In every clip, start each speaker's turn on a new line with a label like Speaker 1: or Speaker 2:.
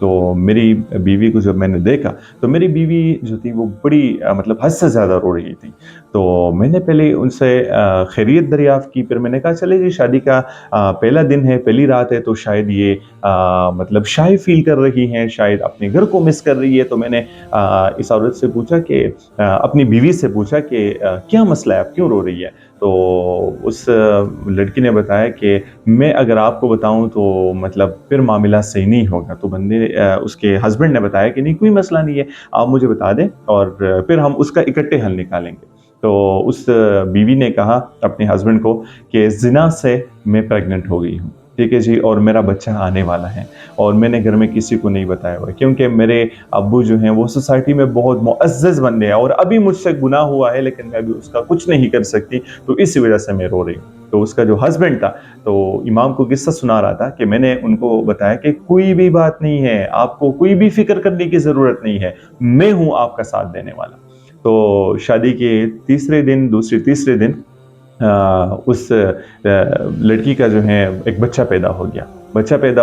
Speaker 1: تو میری بیوی کو جب میں نے دیکھا تو میری بیوی جو تھی وہ بڑی مطلب حد سے زیادہ رو رہی تھی. تو میں نے پہلے ان سے خیریت دریافت کی. پھر میں نے کہا چلے جی شادی کا پہلا دن ہے، پہلی رات ہے، تو شاید یہ مطلب شائع فیل کر رہی ہیں، شاید اپنے گھر کو مس کر رہی ہے. تو میں نے اس عورت سے پوچھا کہ اپنی بیوی سے پوچھا کہ کیا مسئلہ ہے، آپ کیوں رو رہی ہے؟ تو اس لڑکی نے بتایا کہ میں اگر آپ کو بتاؤں تو مطلب پھر معاملہ صحیح نہیں ہوگا. تو بندے اس کے ہسبینڈ نے بتایا کہ نہیں کوئی مسئلہ نہیں ہے، آپ مجھے بتا دیں اور پھر ہم اس کا اکٹھے حل نکالیں گے. تو اس بیوی نے کہا اپنے ہسبینڈ کو کہ زنا سے میں پریگننٹ ہو گئی ہوں، ٹھیک ہے جی، اور میرا بچہ آنے والا ہے، اور میں نے گھر میں کسی کو نہیں بتایا ہوا ہے کیونکہ میرے ابو جو ہیں وہ سوسائٹی میں بہت معزز بندے ہیں اور ابھی مجھ سے گناہ ہوا ہے لیکن میں ابھی اس کا کچھ نہیں کر سکتی، تو اسی وجہ سے میں رو رہی ہوں. تو اس کا جو ہسبینڈ تھا تو امام کو قصہ سنا رہا تھا کہ میں نے ان کو بتایا کہ کوئی بھی بات نہیں ہے، آپ کو کوئی بھی فکر کرنے کی ضرورت نہیں ہے، میں ہوں آپ کا ساتھ دینے والا. تو شادی کے تیسرے دن اس لڑکی کا جو ہے ایک بچہ پیدا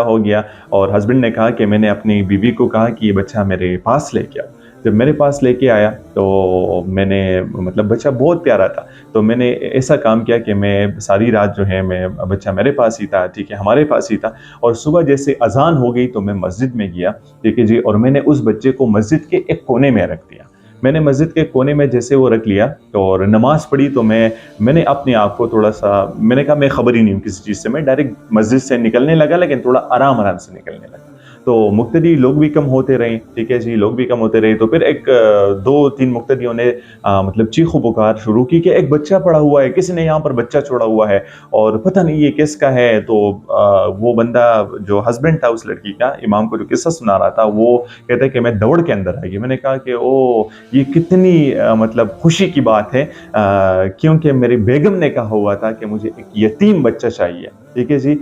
Speaker 1: ہو گیا اور ہسبینڈ نے کہا کہ میں نے اپنی بیوی کو کہا کہ یہ بچہ میرے پاس لے کے آؤ. جب میرے پاس لے کے آیا تو میں نے مطلب بچہ بہت پیارا تھا، تو میں نے ایسا کام کیا کہ میں ساری رات جو ہے میں بچہ میرے پاس ہی تھا، ٹھیک ہے، ہمارے پاس ہی تھا، اور صبح جیسے اذان ہو گئی تو میں مسجد میں گیا، ٹھیک ہے جی، اور میں نے اس بچے کو مسجد کے ایک کونے میں رکھ دیا. میں نے مسجد کے کونے میں جیسے وہ رکھ لیا اور نماز پڑھی تو میں نے اپنے آپ کو تھوڑا سا، میں نے کہا میں خبر ہی نہیں ہوں کسی چیز سے، میں ڈائریکٹ مسجد سے نکلنے لگا لیکن تھوڑا آرام سے نکلنے لگا. تو مقتدی لوگ بھی کم ہوتے رہے، ٹھیک ہے جی، لوگ بھی کم ہوتے رہے. تو پھر ایک 2-3 مقتدیوں نے مطلب چیخ و پکار شروع کی کہ ایک بچہ پڑا ہوا ہے، کسی نے یہاں پر بچہ چھوڑا ہوا ہے اور پتہ نہیں یہ کس کا ہے. تو وہ بندہ جو ہسبینڈ تھا اس لڑکی کا، امام کو جو قصہ سنا رہا تھا، وہ کہتا ہے کہ میں دوڑ کے اندر آ گئی. میں نے کہا کہ یہ کتنی مطلب خوشی کی بات ہے، کیونکہ میری بیگم نے کہا ہوا تھا کہ مجھے ایک یتیم بچہ چاہیے، ٹھیک ہے جی،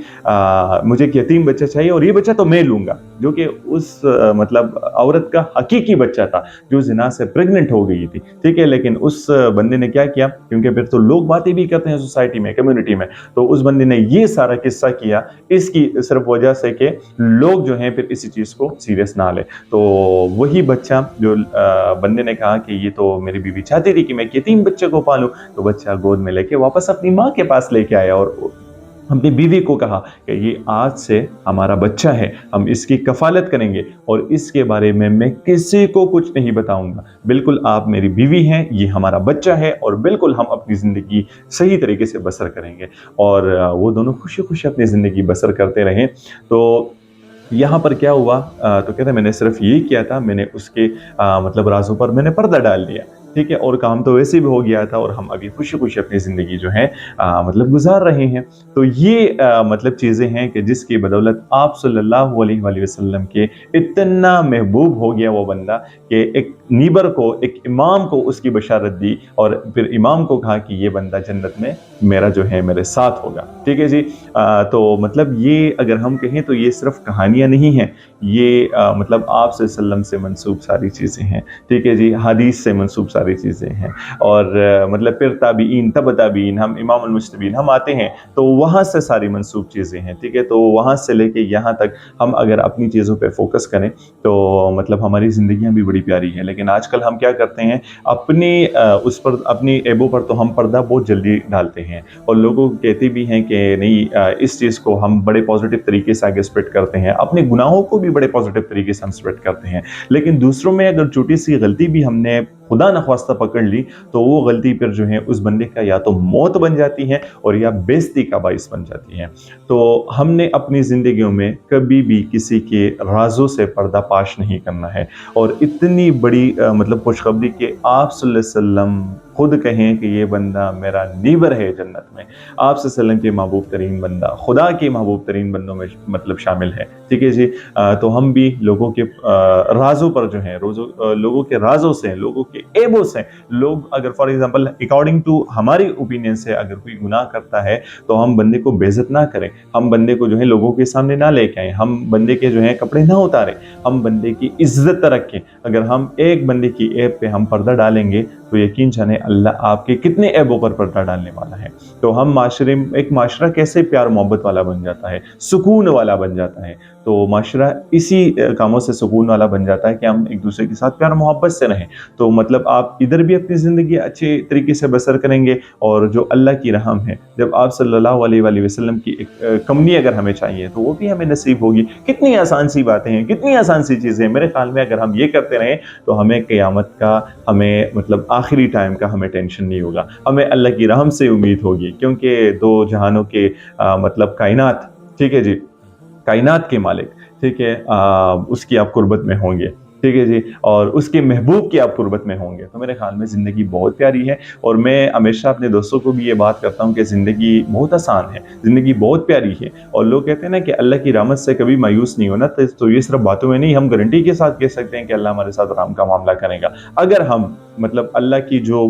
Speaker 1: مجھے ایک یتیم بچہ چاہیے اور یہ بچہ تو میں لوں گا، جو کہ اس مطلب عورت کا حقیقی بچہ تھا جو زنا سے پریگننٹ ہو گئی تھی، ٹھیک ہے. لیکن اس بندے نے کیا کیا، کیونکہ پھر تو لوگ باتیں بھی کرتے ہیں سوسائٹی میں، کمیونٹی میں، تو اس بندے نے یہ سارا قصہ کیا اس کی صرف وجہ سے کہ لوگ جو ہیں پھر اسی چیز کو سیریس نہ لیں. تو وہی بچہ جو بندے نے کہا کہ یہ تو میری بیوی چاہتی تھی کہ میں ایک یتیم بچے کو پالوں، تو بچہ گود میں لے کے واپس اپنی ماں کے پاس لے کے آیا اور اپنی بیوی کو کہا کہ یہ آج سے ہمارا بچہ ہے، ہم اس کی کفالت کریں گے اور اس کے بارے میں کسی کو کچھ نہیں بتاؤں گا، بالکل آپ میری بیوی ہیں، یہ ہمارا بچہ ہے اور بالکل ہم اپنی زندگی صحیح طریقے سے بسر کریں گے. اور وہ دونوں خوشی خوشی اپنی زندگی بسر کرتے رہے. تو یہاں پر کیا ہوا، تو کہتے ہیں میں نے صرف یہی کیا تھا، میں نے اس کے مطلب رازوں پر میں نے پردہ ڈال دیا، ٹھیک ہے، اور کام تو ویسے بھی ہو گیا تھا اور ہم ابھی خوشی خوشی اپنی زندگی جو ہے مطلب گزار رہے ہیں. تو یہ مطلب چیزیں ہیں کہ جس کی بدولت آپ صلی اللہ علیہ وآلہ وسلم کے اتنا محبوب ہو گیا وہ بندہ کہ ایک نیبر کو، ایک امام کو اس کی بشارت دی اور پھر امام کو کہا کہ یہ بندہ جنت میں میرا جو ہے میرے ساتھ ہوگا، ٹھیک ہے جی. تو مطلب یہ اگر ہم کہیں تو یہ صرف کہانیاں نہیں ہیں، یہ مطلب آپ صلی اللہ علیہ وسلم سے منسوب ساری چیزیں ہیں، ٹھیک ہے جی، حدیث سے منسوب ساری چیزیں ہیں. اور مطلب پھر تابعین، تبع تابعین، ہم امام المجتبین ہم آتے ہیں تو وہاں سے ساری منسوب چیزیں ہیں، ٹھیک ہے. تو وہاں سے لے کے یہاں تک ہم اگر اپنی چیزوں پہ فوکس کریں تو مطلب ہماری زندگیاں بھی بڑی پیاری ہیں. لیکن آج کل ہم کیا کرتے ہیں، اپنی اس پر، اپنی ایبوں پر تو ہم پردہ بہت جلدی ڈالتے ہیں اور لوگوں کو کہتے بھی ہیں کہ نہیں اس چیز کو ہم بڑے پازیٹیو طریقے سے آگے اسپریڈ کرتے ہیں، اپنے گناہوں کو بھی بڑے پازیٹیو طریقے سے ہم اسپریڈ کرتے ہیں. لیکن دوسروں میں اگر چھوٹی سی غلطی بھی ہم نے خدا نخواستہ پکڑ لی تو وہ غلطی پھر جو ہے اس بندے کا یا تو موت بن جاتی ہے اور یا بےزتی کا باعث بن جاتی ہے. تو ہم نے اپنی زندگیوں میں کبھی بھی کسی کے رازوں سے پردہ پاش نہیں کرنا ہے. اور اتنی بڑی مطلب خوشخبری کہ آپ صلی اللہ علیہ وسلم خود کہیں کہ یہ بندہ میرا نیبر ہے جنت میں، آپ صلی اللہ علیہ وسلم کے محبوب ترین بندہ، خدا کے محبوب ترین بندوں میں مطلب شامل ہے، ٹھیک ہے جی. تو ہم بھی لوگوں کے رازوں پر جو ہیں، لوگوں کے رازوں سے، لوگوں کے عیبوں سے، لوگ اگر فار ایگزامپل اکارڈنگ ٹو ہماری اوپینین سے اگر کوئی گناہ کرتا ہے تو ہم بندے کو بے عزت نہ کریں، ہم بندے کو جو ہے لوگوں کے سامنے نہ لے کے آئیں، ہم بندے کے جو ہے کپڑے نہ اتاریں، ہم بندے کی عزت رکھیں. اگر ہم ایک بندے کی عیب پہ ہم پردہ ڈالیں گے تو یقین جانیں اللہ آپ کے کتنے عیبوں پر پردہ ڈالنے والا ہے. تو ہم معاشرے، ایک معاشرہ کیسے پیار محبت والا بن جاتا ہے، سکون والا بن جاتا ہے. تو معاشرہ اسی کاموں سے سکون والا بن جاتا ہے کہ ہم ایک دوسرے کے ساتھ پیار محبت سے رہیں. تو مطلب آپ ادھر بھی اپنی زندگی اچھے طریقے سے بسر کریں گے, اور جو اللہ کی رحم ہے, جب آپ صلی اللہ علیہ وآلہ وسلم کی ایک کمنی اگر ہمیں چاہیے تو وہ بھی ہمیں نصیب ہوگی. کتنی آسان سی باتیں ہیں, کتنی آسان سی چیزیں ہیں. میرے خیال میں اگر ہم یہ کرتے رہیں تو ہمیں قیامت کا, ہمیں مطلب آخری ٹائم کا ہمیں ٹینشن نہیں ہوگا. ہمیں اللہ کی رحم سے امید ہوگی, کیونکہ دو جہانوں کے مطلب کائنات, ٹھیک ہے جی, کائنات کے مالک, ٹھیک ہے, اس کی آپ قربت میں ہوں گے, ٹھیک ہے جی, اور اس کے محبوب کی آپ قربت میں ہوں گے. تو میرے خیال میں زندگی بہت پیاری ہے, اور میں ہمیشہ اپنے دوستوں کو بھی یہ بات کرتا ہوں کہ زندگی بہت آسان ہے, زندگی بہت پیاری ہے. اور لوگ کہتے ہیں نا کہ اللہ کی رحمت سے کبھی مایوس نہیں ہونا, تو یہ صرف باتوں میں نہیں, ہم گارنٹی کے ساتھ کہہ سکتے ہیں کہ اللہ ہمارے ساتھ رحم کا معاملہ کرے گا اگر ہم مطلب اللہ کی جو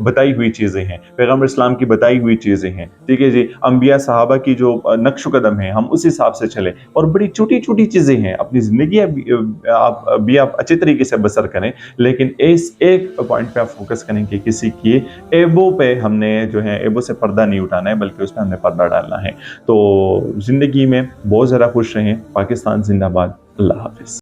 Speaker 1: بتائی ہوئی چیزیں ہیں, پیغمبر اسلام کی بتائی ہوئی چیزیں ہیں, ٹھیک ہے جی, انبیاء صحابہ کی جو نقش و قدم ہیں, ہم اس حساب سے چلیں. اور بڑی چھوٹی چھوٹی چیزیں ہیں, اپنی زندگی آپ اچھے طریقے سے بسر کریں, لیکن اس ایک پوائنٹ پہ آپ فوکس کریں کہ کسی کی ایبوں پہ ہم نے جو ہے ایبوں سے پردہ نہیں اٹھانا ہے, بلکہ اس پہ ہم نے پردہ ڈالنا ہے. تو زندگی میں بہت زیادہ خوش رہیں. پاکستان زندہ باد. اللہ حافظ.